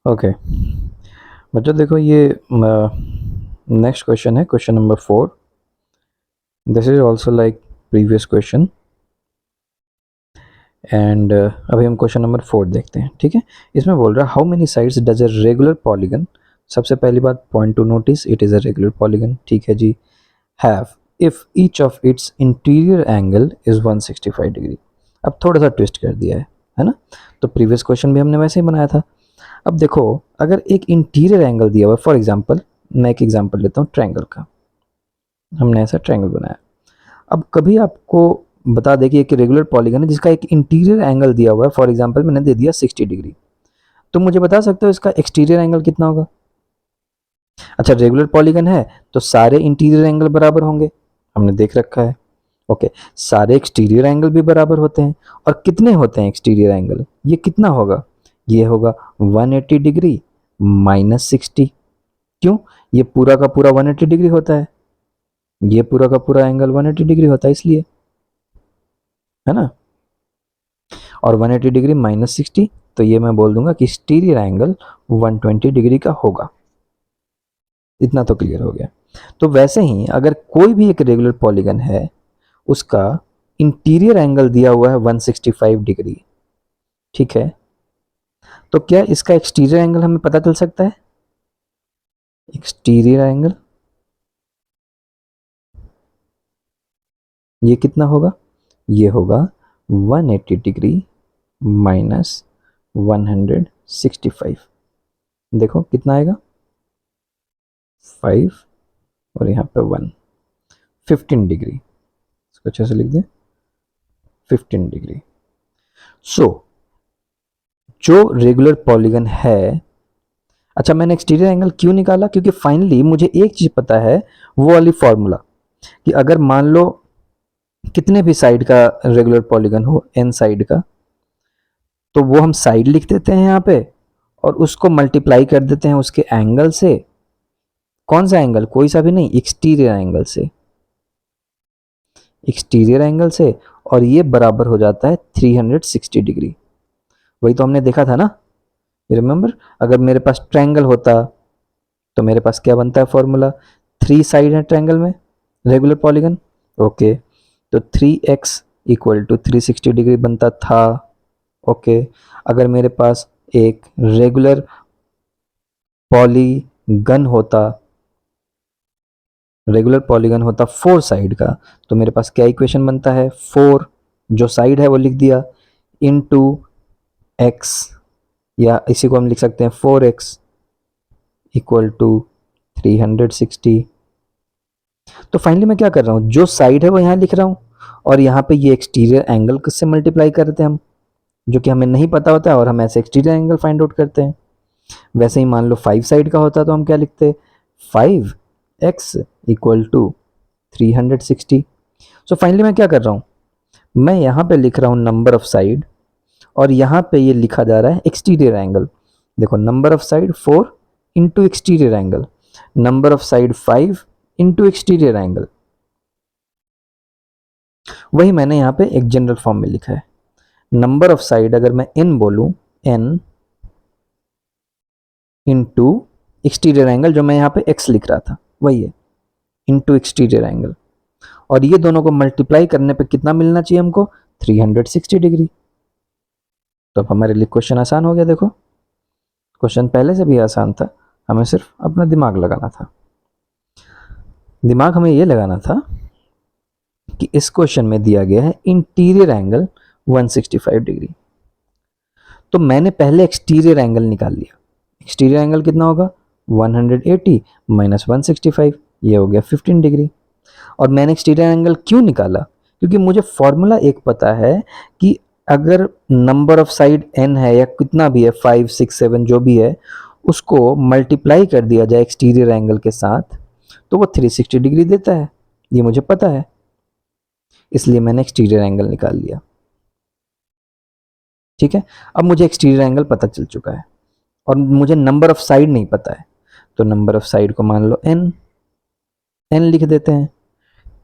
Okay बच्चों, देखो ये नेक्स्ट क्वेश्चन है, question number 4. This is also like previous question and अभी हम क्वेश्चन नंबर 4 देखते हैं. ठीक है, इसमें बोल रहा है how many sides does a regular polygon. सबसे पहली बात, point to notice, it is a regular polygon. ठीक है जी. Have if each of its interior angle is 165 degree. अब थोड़ा सा ट्विस्ट कर दिया है ना. तो प्रीवियस क्वेश्चन भी हमने वैसे ही बनाया था. अब देखो, अगर एक इंटीरियर एंगल दिया हुआ है, फॉर एग्जांपल मैं एक एग्जांपल लेता हूँ ट्रायंगल का. हमने ऐसा ट्रायंगल बनाया. अब कभी आपको बता दें कि एक रेगुलर पॉलीगन है जिसका एक इंटीरियर एंगल दिया हुआ है, फॉर एग्जांपल मैंने दे दिया 60 डिग्री. तो मुझे बता सकते हो इसका एक्सटीरियर एंगल कितना होगा. अच्छा, रेगुलर पॉलीगन है तो सारे इंटीरियर एंगल बराबर होंगे, हमने देख रखा है. ओके, सारे एक्सटीरियर एंगल भी बराबर होते हैं. और कितने होते हैं एक्सटीरियर एंगल, ये कितना होगा, ये होगा 180 डिग्री माइनस 60. क्यों, ये पूरा का पूरा 180 डिग्री होता है, ये पूरा का पूरा एंगल 180 डिग्री होता है, इसलिए, है ना. और 180 डिग्री माइनस 60, तो ये मैं बोल दूंगा कि एक्सटीरियर एंगल 120 डिग्री का होगा. इतना तो क्लियर हो गया. तो वैसे ही अगर कोई भी एक रेगुलर पॉलीगन है, उसका इंटीरियर एंगल दिया हुआ है 165 डिग्री. ठीक है, तो क्या इसका एक्सटीरियर एंगल हमें पता चल सकता है. एक्सटीरियर एंगल ये कितना होगा, ये होगा 180 डिग्री माइनस 165. देखो कितना आएगा, 5 और यहाँ पे 1, 15 डिग्री. इसको अच्छे से लिख दें, 15 डिग्री. सो जो रेगुलर पॉलीगन है, अच्छा मैंने एक्सटीरियर एंगल क्यों निकाला, क्योंकि फाइनली मुझे एक चीज पता है, वो वाली फॉर्मूला, कि अगर मान लो कितने भी साइड का रेगुलर पॉलीगन हो, एन साइड का, तो वो हम साइड लिख देते हैं यहाँ पे, और उसको मल्टीप्लाई कर देते हैं उसके एंगल से. कौन सा एंगल, कोई सा भी नहीं, एक्सटीरियर एंगल से, एक्सटीरियर एंगल से. और ये बराबर हो जाता है 360 डिग्री. वही तो हमने देखा था ना, रिमेंबर. अगर मेरे पास ट्रायंगल होता तो मेरे पास क्या बनता है फॉर्मूला, 3 साइड है ट्रायंगल में, रेगुलर पॉलीगन. ओके, तो 3x इक्वल टू 360 डिग्री बनता था. ओके, अगर मेरे पास एक रेगुलर पॉलीगन होता, रेगुलर पॉलीगन होता 4 साइड का, तो मेरे पास क्या इक्वेशन बनता है, 4 जो साइड है वो लिख दिया, इनटू x, या इसी को हम लिख सकते हैं 4x इक्वल टू 360. तो फाइनली मैं क्या कर रहा हूँ, जो साइड है वो यहाँ लिख रहा हूँ, और यहाँ पे ये एक्सटीरियर एंगल से मल्टीप्लाई करते हैं हम, जो कि हमें नहीं पता होता है, और हम ऐसे एक्सटीरियर एंगल फाइंड आउट करते हैं. वैसे ही मान लो 5 साइड का होता तो हम क्या लिखते, 5x equal to 360. So finally मैं क्या कर रहा हूँ, मैं यहाँ पे लिख रहा हूँ नंबर ऑफ साइड, और यहाँ पे ये लिखा जा रहा है एक्सटीरियर एंगल. देखो, number of side 4 into exterior angle, number of side 5 into exterior angle. वही मैंने यहाँ पे एक जनरल फॉर्म में लिखा है. नंबर ऑफ साइड अगर मैं n बोलूँ, n इंटू एक्सटीरियर एंगल, जो मैं यहाँ पे x लिख रहा था वही है, इंटू एक्सटीरियर एंगल. और ये दोनों को मल्टीप्लाई करने पे कितना मिलना चाहिए हमको, 360 डिग्री. तो अब हमारे लिए क्वेश्चन आसान हो गया. देखो, क्वेश्चन पहले से भी आसान था, हमें सिर्फ अपना दिमाग लगाना था. दिमाग हमें ये लगाना था कि इस क्वेश्चन में दिया गया है इंटीरियर एंगल 165 डिग्री. तो मैंने पहले एक्सटीरियर एंगल निकाल लिया. एक्सटीरियर एंगल कितना होगा, 180 माइनस 165, ये हो गया 15 डिग्री. और मैंने एक्सटीरियर एंगल क्यों निकाला, क्योंकि मुझे फॉर्मूला एक पता है कि अगर नंबर ऑफ साइड n है, या कितना भी है, 5 6 7 जो भी है, उसको मल्टीप्लाई कर दिया जाए एक्सटीरियर एंगल के साथ, तो वो 360 डिग्री देता है. ये मुझे पता है, इसलिए मैंने एक्सटीरियर एंगल निकाल लिया. ठीक है, अब मुझे एक्सटीरियर एंगल पता चल चुका है, और मुझे नंबर ऑफ साइड नहीं पता है. तो नंबर ऑफ साइड को मान लो n लिख देते हैं,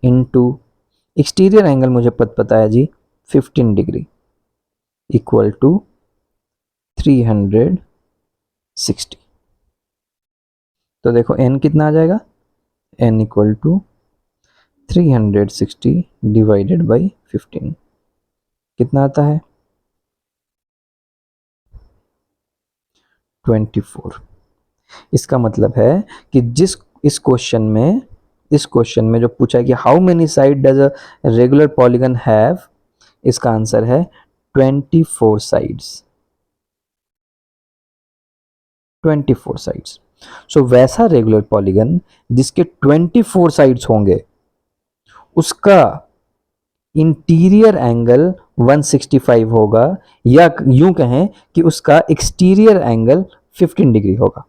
इनटू एक्सटीरियर एंगल मुझे पता है जी 15 डिग्री इक्वल टू 360 60। तो देखो n कितना आ जाएगा, n equal to 360 divided by 15 कितना आता है, 24। इसका मतलब है कि इस क्वेश्चन में जो पूछा है कि how many side does a regular polygon have, इसका आंसर है 24 साइड्स, 24 साइड्स। सो वैसा रेगुलर पॉलीगन जिसके 24 साइड्स होंगे उसका इंटीरियर एंगल 165 होगा, या यूं कहें कि उसका एक्सटीरियर एंगल 15 डिग्री होगा।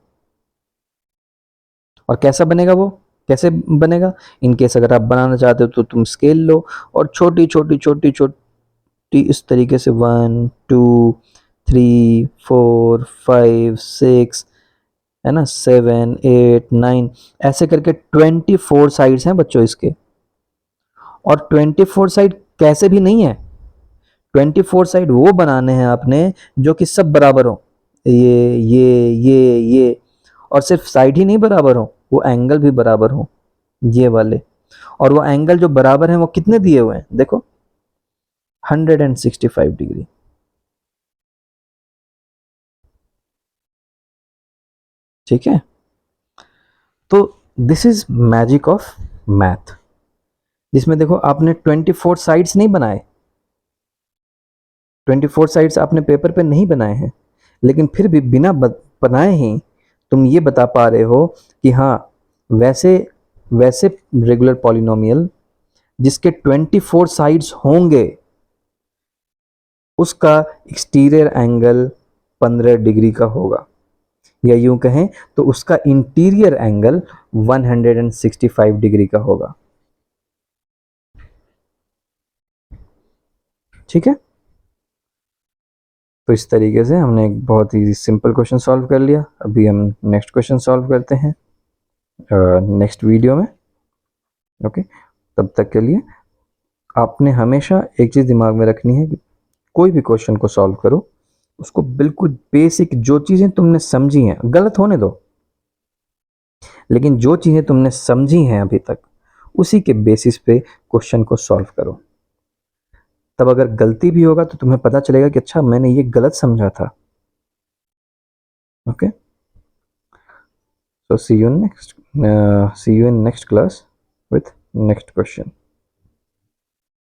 और कैसा बनेगा वो, कैसे बनेगा, इन केस अगर आप बनाना चाहते हो तो तुम स्केल लो और छोटी छोटी छोटी छोटी इस तरीके से 1 2 3 4 5 6 है ना, 7 8 9 ऐसे करके 24 साइड्स हैं बच्चों इसके। और 24 साइड कैसे भी नहीं है, 24 साइड वो बनाने हैं आपने जो कि सब बराबर हो, ये और सिर्फ साइड ही नहीं बराबर हो, वो एंगल भी बराबर हो, ये वाले। और वो एंगल जो बराबर हैं वो कितने दिए हुए हैं देखो, 165 डिग्री। ठीक है, तो this is magic of math, जिसमें देखो आपने 24 साइड्स नहीं बनाए, 24 साइड्स आपने पेपर पे नहीं बनाए हैं, लेकिन फिर भी बिना बनाए ही तुम ये बता पा रहे हो कि हाँ वैसे वैसे रेगुलर पॉलिनोमियल जिसके 24 साइड्स होंगे उसका एक्सटीरियर एंगल 15 डिग्री का होगा, या यूं कहें तो उसका इंटीरियर एंगल 165 डिग्री का होगा। ठीक है, तो इस तरीके से हमने एक बहुत ही सिंपल क्वेश्चन सॉल्व कर लिया। अभी हम नेक्स्ट क्वेश्चन सॉल्व करते हैं नेक्स्ट वीडियो में। ओके, तब तक के लिए आपने हमेशा एक चीज़ दिमाग में रखनी है कि कोई भी क्वेश्चन को सॉल्व करो उसको बिल्कुल बेसिक, जो चीज़ें तुमने समझी हैं, गलत होने दो, लेकिन जो चीज़ें तुमने समझी हैं अभी तक उसी के बेसिस पे क्वेश्चन को सॉल्व करो। तब अगर गलती भी होगा तो तुम्हें पता चलेगा कि अच्छा मैंने ये गलत समझा था। Okay, so see you in next class with next question.